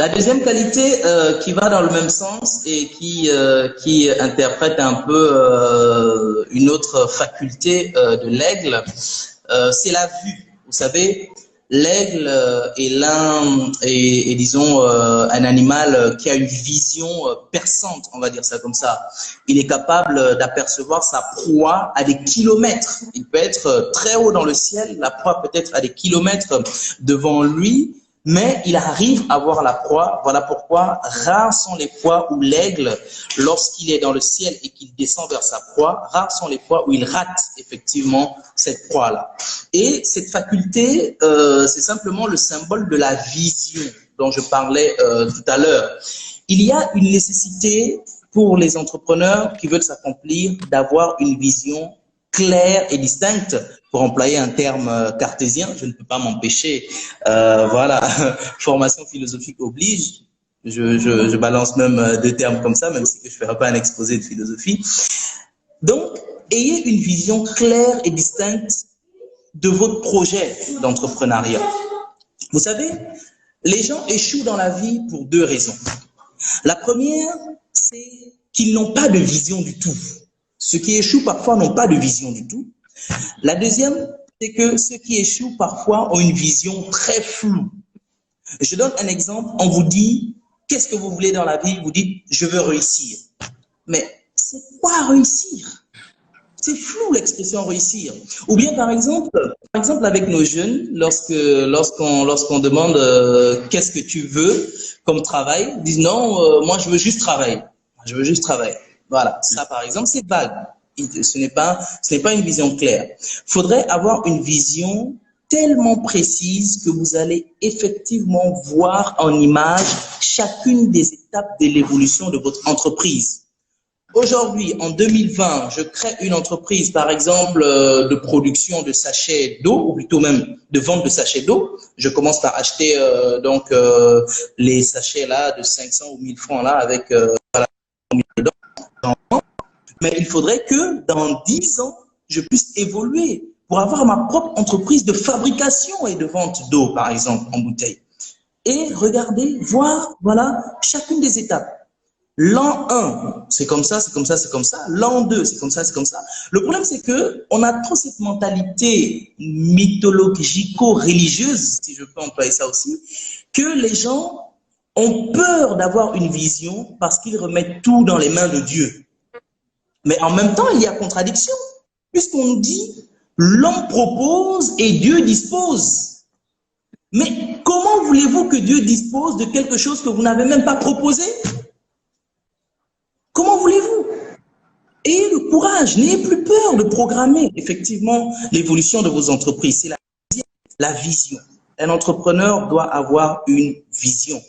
La deuxième qualité qui va dans le même sens et qui interprète un peu une autre faculté de l'aigle, c'est la vue. Vous savez, l'aigle est disons un animal qui a une vision perçante, on va dire ça comme ça. Il est capable d'apercevoir sa proie à des kilomètres. Il peut être très haut dans le ciel, la proie peut être à des kilomètres devant lui, mais il arrive à voir la proie. Voilà pourquoi rares sont les fois où l'aigle, lorsqu'il est dans le ciel et qu'il descend vers sa proie, rares sont les fois où il rate effectivement cette proie-là. Et cette faculté, c'est simplement le symbole de la vision dont je parlais tout à l'heure. Il y a une nécessité pour les entrepreneurs qui veulent s'accomplir d'avoir une vision claire et distincte, pour employer un terme cartésien, je ne peux pas m'empêcher, voilà, formation philosophique oblige, je balance même deux termes comme ça, même si je ne ferai pas un exposé de philosophie. Donc, ayez une vision claire et distincte de votre projet d'entrepreneuriat. Vous savez, les gens échouent dans la vie pour deux raisons. La première, c'est qu'ils n'ont pas de vision du tout. Ceux qui échouent parfois n'ont pas de vision du tout. La deuxième, c'est que ceux qui échouent parfois ont une vision très floue. Je donne un exemple, on vous dit, qu'est-ce que vous voulez dans la vie? Vous dites, je veux réussir. Mais c'est quoi réussir? C'est flou l'expression réussir. Ou bien par exemple avec nos jeunes, lorsqu'on demande qu'est-ce que tu veux comme travail, ils disent non, moi je veux juste travailler. Je veux juste travailler. Voilà, ça par exemple c'est vague. Ce n'est pas une vision claire. Il faudrait avoir une vision tellement précise que vous allez effectivement voir en image chacune des étapes de l'évolution de votre entreprise. Aujourd'hui, en 2020, je crée une entreprise, par exemple, de production de sachets d'eau, ou plutôt même de vente de sachets d'eau. Je commence par acheter les sachets là de 500 ou 1000 francs là avec voilà, dedans. Mais il faudrait que dans 10 ans, je puisse évoluer pour avoir ma propre entreprise de fabrication et de vente d'eau, par exemple, en bouteille. Et regarder, voir, voilà, chacune des étapes. L'an 1, c'est comme ça, c'est comme ça, c'est comme ça. L'an 2, c'est comme ça, c'est comme ça. Le problème, c'est que on a trop cette mentalité mythologico-religieuse, si je peux employer ça aussi, que les gens ont peur d'avoir une vision parce qu'ils remettent tout dans les mains de Dieu. Mais en même temps, il y a contradiction, puisqu'on nous dit l'homme propose et Dieu dispose. Mais comment voulez-vous que Dieu dispose de quelque chose que vous n'avez même pas proposé? Comment voulez-vous? Ayez le courage, n'ayez plus peur de programmer effectivement l'évolution de vos entreprises. C'est la vision. Un entrepreneur doit avoir une vision.